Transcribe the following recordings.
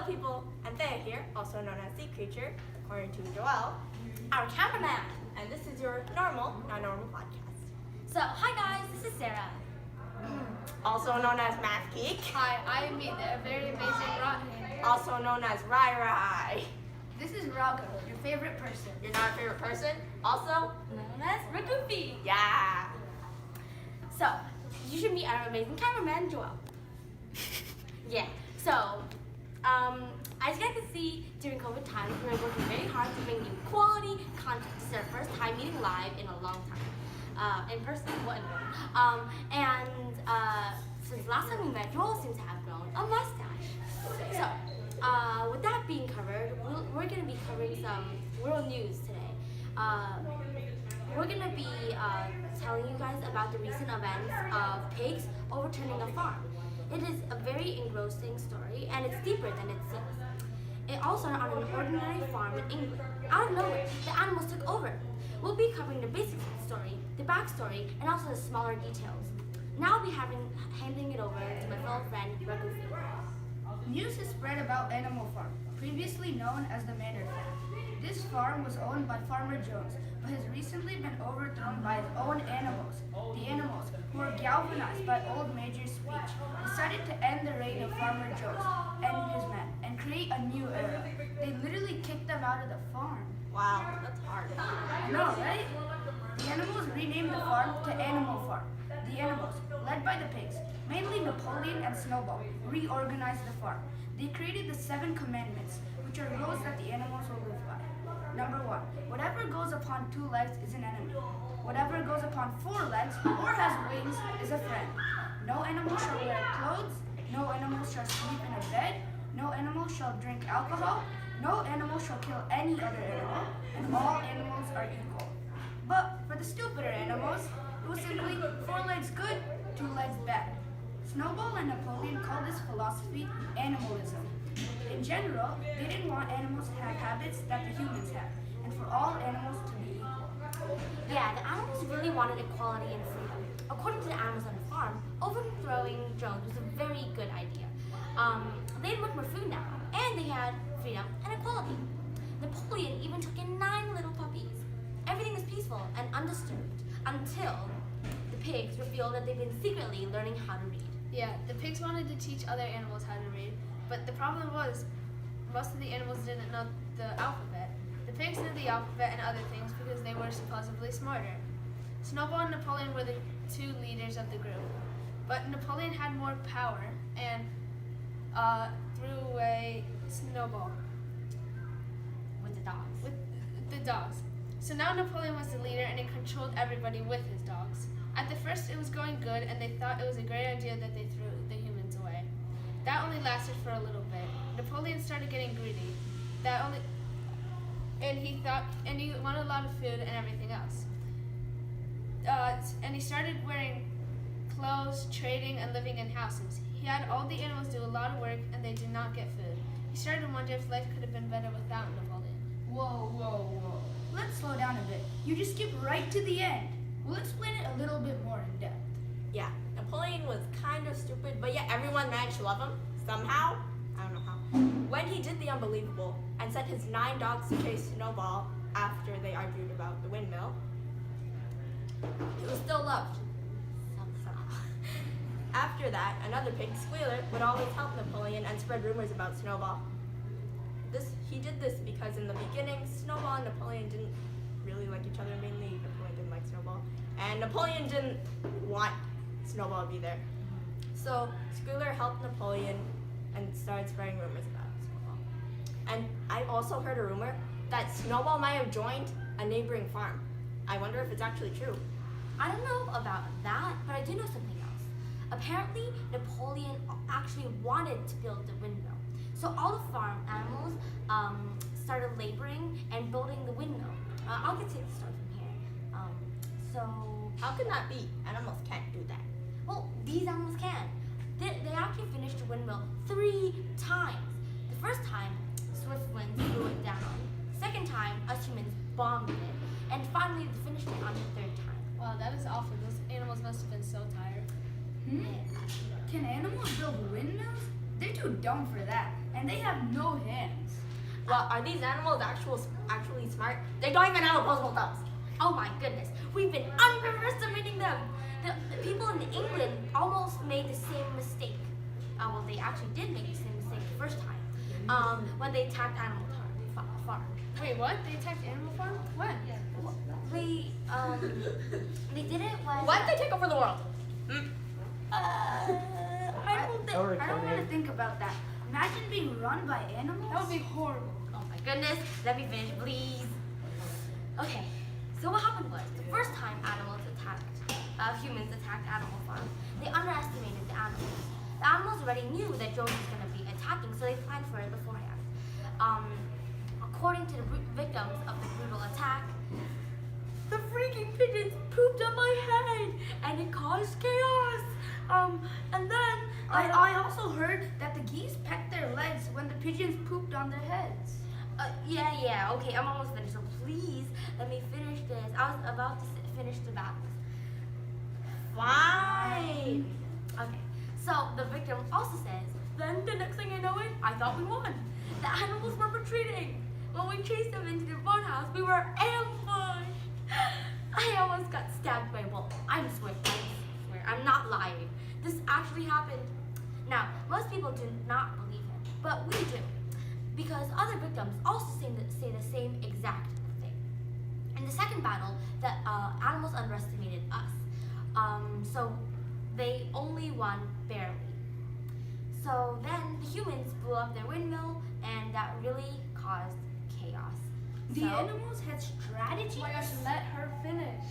people, and Thea here, also known as Sea Creature, according to Joelle, Our cameraman. and this is your normal, not normal podcast. So, hi guys, this is Sarah. Also known as Math Geek, Hi, I am the very amazing Rotten. also known as Rai Rai. This is Rago, your favorite person. You're not a favorite person? Also, Known as Ragoofy. yeah. So, you should meet our amazing cameraman, Joel. Yeah, so, as you guys can see, during COVID times, we were working very hard to bring you quality content. This is our first time meeting live in a long time. In person, what? Since last time we met, Joel seems to have grown a mustache. So, with that being covered, we're going to be covering some world news today. We're going to be telling you guys about the recent events of pigs overturning a farm. It is a very engrossing story, and it's deeper than it seems. It all started on an ordinary farm in England. Out of nowhere, the animals took over. We'll be covering the basics of the story, the backstory, and also the smaller details. Now I'll be handing it over to my fellow friend, Ragoofy. News has spread about Animal Farm, previously known as the Manor Farm. This farm was owned by Farmer Jones, but has recently been overthrown by his own animals. The animals, who were galvanized by Old Major's speech, decided to end the reign of Farmer Jones and his men and create a new era. They literally kicked them out of the farm. Wow, that's hard. I know, right? The animals renamed the farm to Animal Farm. The animals, led by the pigs, mainly Napoleon and Snowball, reorganized the farm. They created the 7 commandments, which are rules that the animals will live by. Number 1, whatever goes upon 2 legs is an enemy. Whatever goes upon 4 legs or has wings is a friend. No animal shall wear clothes. No animal shall sleep in a bed. No animal shall drink alcohol. No animal shall kill any other animal, and all animals are equal. But for the stupider animals, it was simply 4 legs good, 2 legs bad. Snowball and Napoleon called this philosophy animalism. In general, they didn't want animals to have habits that the humans have, and for all animals to be equal. Yeah, the animals really wanted equality and freedom. According to the animals on the farm, overthrowing Jones was a very good idea. They had much more food now, and they had freedom and equality. Napoleon even took in 9 little puppies. Everything was peaceful and undisturbed until the pigs revealed that they've been secretly learning how to read. Yeah, the pigs wanted to teach other animals how to read, but the problem was most of the animals didn't know the alphabet. The pigs knew the alphabet and other things because they were supposedly smarter. Snowball and Napoleon were the 2 leaders of the group, but Napoleon had more power and threw away Snowball With the dogs. with the dogs. So now Napoleon was the leader and he controlled everybody with his dogs. At the first it was going good and they thought it was a great idea that they threw the humans away. That only lasted for a little bit. Napoleon started getting greedy. And he wanted a lot of food and everything else. And he started wearing clothes, trading, and living in houses. He had all the animals do a lot of work and they did not get food. He started to wonder if life could have been better without Napoleon. Whoa. Let's slow down a bit. You just skipped right to the end. We'll explain it a little bit more in depth. Yeah, Napoleon was kind of stupid, but yet everyone managed to love him somehow. I don't know how. When he did the unbelievable and sent his 9 dogs to chase Snowball after they argued about the windmill, he was still loved. Somehow. After that, another pig, Squealer, would always help Napoleon and spread rumors about Snowball. He did this because in the beginning, Snowball and Napoleon didn't really like each other, mainly Napoleon didn't like Snowball. And Napoleon didn't want Snowball to be there. So Squealer helped Napoleon and started spreading rumors about Snowball. And I also heard a rumor that Snowball might have joined a neighboring farm. I wonder if it's actually true. I don't know about that, but I do know something else. Apparently, Napoleon actually wanted to build the windmill. So all the farm animals started laboring and building the windmill. I'll get to the story from here. How can that be? Animals can't do that. Well, these animals can. They actually finished the windmill 3 times. The first time, swift winds blew it down. The second time, us humans bombed it. And finally, they finished it on the 3rd time. Wow, that is awful. Those animals must have been so tired. Can animals build windmills? They're too dumb for that. and they have no hands. Well, are these animals actually smart? They don't even have opposable thumbs. Oh my goodness, we've been underestimating them. The people in England almost made the same mistake. Well, they actually did make the same mistake the first time when they attacked Animal Farm. Wait, what? They attacked Animal Farm? When? They did it when. Why did they take over the world? I don't think. I don't want to think about that. Imagine being run by animals. That would be horrible. Oh my goodness, let me finish, please. Okay, so what happened was the first time humans attacked Animal Farm, they underestimated the animals. The animals already knew that Jones was going to be attacking, so they planned for it beforehand. According to the victims of the brutal attack, the freaking pigeons pooped on my head, and it caused chaos. And then I also heard that the geese pecked their legs when the pigeons pooped on their heads. yeah. Okay, I'm almost finished. So please let me finish this. I was about to finish the battles. Fine. Okay, so the victim also says, then the next thing I know it, I thought we won. The animals were retreating. When we chased them into the boathouse, we were ambushed. I almost got stabbed by a wolf. I swear, I'm not lying. This actually happened. Now, most people do not believe him, but we do. Because other victims also say the same exact thing. In the second battle, the animals underestimated us. So they only won barely. So then the humans blew up their windmill, and that really caused chaos. The So- animals had strategy. Oh my gosh, let her finish.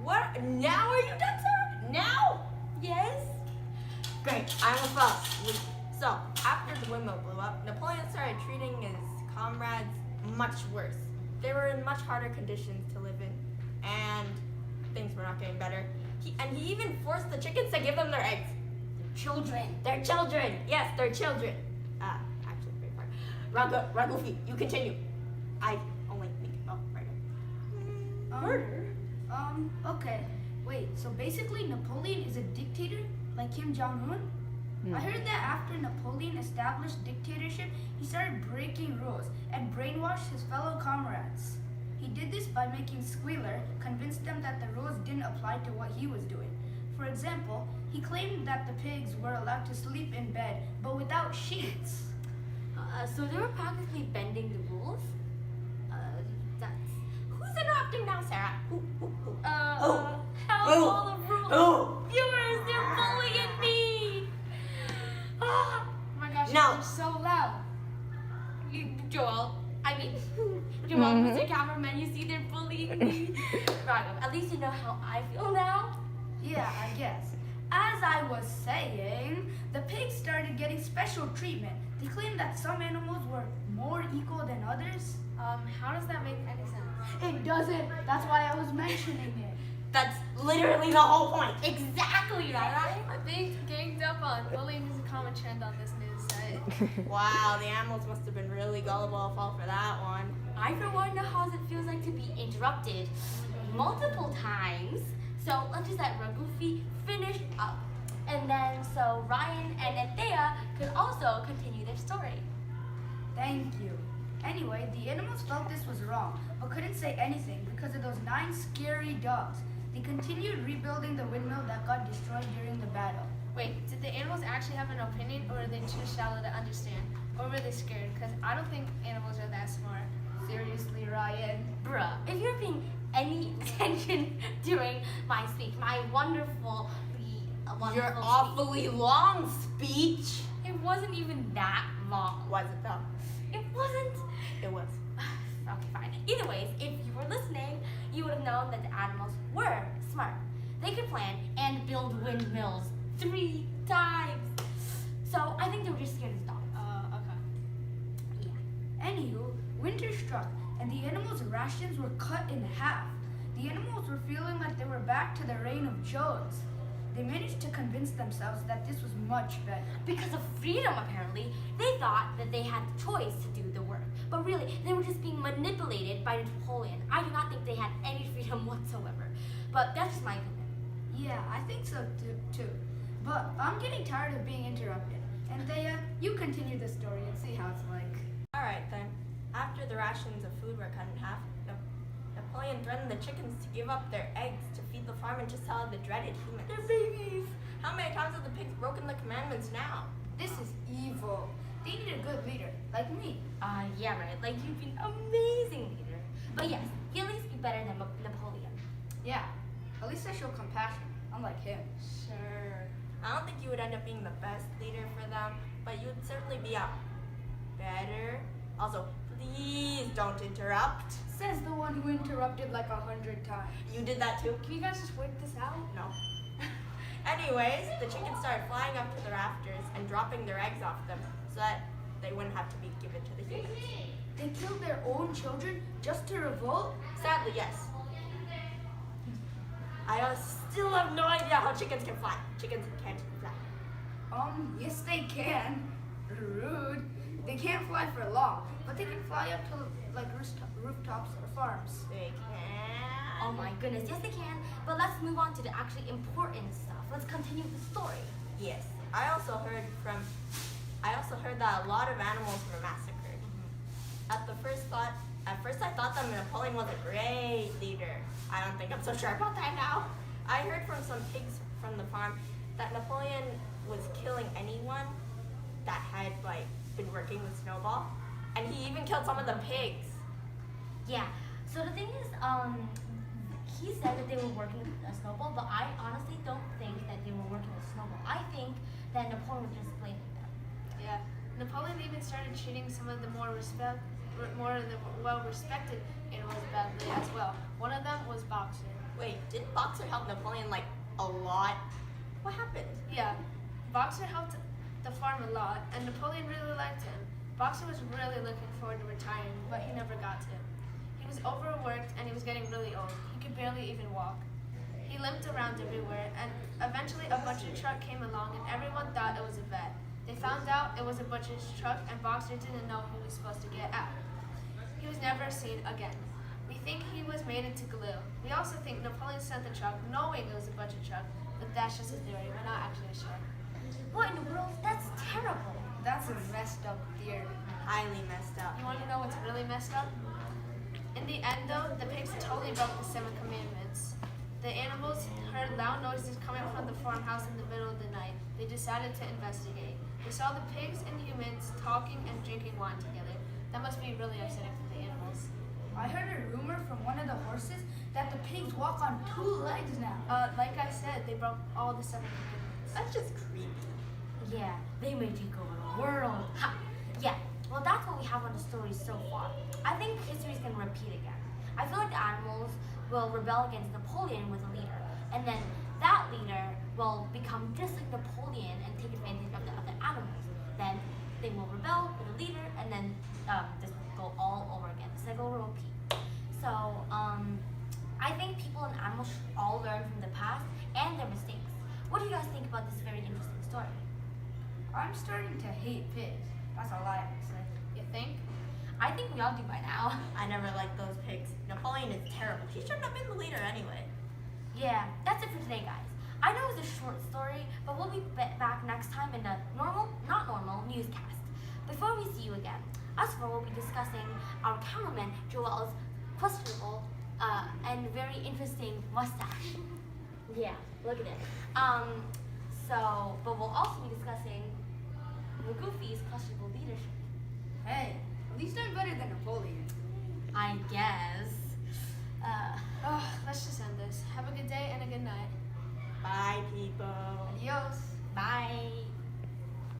What? Now are you done, Sarah? Now? Yes? Great. I almost fell asleep. So, after the windmill blew up, Napoleon started treating his comrades much worse. They were in much harder conditions to live in, and things were not getting better. He even forced the chickens to give them their eggs. Children. Their children. Yes, their children. Actually, very far. Ragufi, you continue. I only think about murder. Okay. Wait, so basically Napoleon is a dictator like Kim Jong-un? I heard that after Napoleon established dictatorship, he started breaking rules and brainwashed his fellow comrades. He did this by making Squealer convince them that the rules didn't apply to what he was doing. For example, he claimed that the pigs were allowed to sleep in bed, but without sheets. So they were practically bending the rules? Who's interrupting now, Sarah? Who? Hell, Who? all the rules. Who? Viewers, they're bullying me. Oh my gosh, No. you're so loud. Joel, Mr. Cameraman, you see they're bullying me. Right, at least you know how I feel now. Yeah, I guess. As I was saying, the pigs started getting special treatment. They claimed that some animals were more equal than others. How does that make any sense? It doesn't. That's why I was mentioning it. That's literally the whole point. Exactly, right? I think ganged up on bullying is a common trend on this news site. Wow, the animals must have been really gullible to fall for that one. I, for one, know how it feels like to be interrupted multiple times. So let's just let Ragufi finish up. And then so Ryan and Anthea could also continue their story. Thank you. Anyway, the animals felt this was wrong, but couldn't say anything because of those 9 scary dogs. They continued rebuilding the windmill that got destroyed during the battle. Wait, did the animals actually have an opinion, or were they too shallow to understand? Or were they scared? Because I don't think animals are that smart. Seriously, Ryan? Bruh, if you're paying any attention during my speech, my wonderful Your speech, awfully long speech. it wasn't even that long. Was it though? It wasn't. It was. Okay, fine. Either ways, if you were listening, you would have known that the animals were smart. They could plan and build windmills 3 times. So I think they were just scared of dogs. Okay. Yeah. Anywho, winter struck, and the animals' rations were cut in half. The animals were feeling like they were back to the reign of Jones. They managed to convince themselves that this was much better. Because of freedom, apparently, they thought that they had the choice to do the work. But really, they were just being manipulated by Napoleon. I do not think they had any freedom whatsoever. But that's just my opinion. Yeah, I think so too. But I'm getting tired of being interrupted. And Thea, you continue the story and see how it's like. Alright then. After the rations of food were cut in half, Napoleon threatened the chickens to give up their eggs to feed the farm and to sell the dreaded humans. They're babies. How many times have the pigs broken the commandments now? This is evil. They need a good leader, like me. Yeah, right. Like you've been amazing leader. But yes, he at least be better than Napoleon. Yeah, at least I show compassion, unlike him. Sure. I don't think you would end up being the best leader for them, but you'd certainly be a better. Also, please don't interrupt. Says the one who interrupted like 100 times. You did that too? Can you guys just work this out? No. Anyways, the chickens started flying up to the rafters and dropping their eggs off them so that they wouldn't have to be given to the humans. They killed their own children just to revolt? Sadly, yes. I still have no idea how chickens can fly. Chickens can't fly. Yes they can. Rude. They can't fly for long, but they can fly up to like rooftops or farms. They can. Oh my goodness, yes they can. But let's move on to the actually important stuff. Let's continue the story. Yes. I also heard that a lot of animals were massacred. At first I thought that Napoleon was a great leader. I don't think I'm so sure about that now. I heard from some pigs from the farm that Napoleon was killing anyone that had been working with Snowball, and he even killed some of the pigs. Yeah. So the thing is, he said that they were working with Snowball, but I honestly don't think that they were working with Snowball. I think that Napoleon was just blaming them. Yeah. Napoleon even started treating some of the more well-respected animals badly as well. One of them was Boxer. Wait, didn't Boxer help Napoleon a lot? What happened? Yeah, Boxer helped the farm a lot, and Napoleon really liked him. Boxer was really looking forward to retiring, but he never got to. He was overworked and he was getting really old. He could barely even walk. He limped around everywhere, and eventually a butcher truck came along and everyone thought it was a vet. They found out it was a butcher's truck and Boxer didn't know he was supposed to get out. He was never seen again. We think he was made into glue. We also think Napoleon sent the truck knowing it was a butcher truck, but that's just a theory. We're not actually sure. What in the world? That's terrible. That's a messed up theory. Highly messed up. You want to know what's really messed up? In the end, though, the pigs totally broke the 7 commandments. The animals heard loud noises coming from the farmhouse in the middle of the night. They decided to investigate. They saw the pigs and humans talking and drinking wine together. That must be really upsetting for the animals. I heard a rumor from one of the horses that the pigs walk on 2 legs now. Like I said, they broke all the 7 commandments. That's just creepy. Yeah, they made you go to the world. Ha! Yeah, well that's what we have on the story so far. I think history is going to repeat again. I feel like the animals will rebel against Napoleon with a leader, and then that leader will become just like Napoleon and take advantage of the other animals. Then they will rebel with a leader, and then this will go all over again. The cycle will repeat. So I think people and animals should all learn from the past and their mistakes. What do you guys think about this very interesting story? I'm starting to hate pigs. That's all I have to say. You think? I think we all do by now. I never liked those pigs. Napoleon is terrible. He shouldn't have been the leader anyway. Yeah, that's it for today, guys. I know it's a short story, but we'll be back next time in a not normal newscast. Before we see you again, us four will be discussing our cameraman Joel's questionable and very interesting mustache. Yeah, look at it. But we'll also be discussing Goofy's questionable leadership. Hey, at least I'm better than Napoleon. I guess. Let's just end this. Have a good day and a good night. Bye, people. Adios. Bye.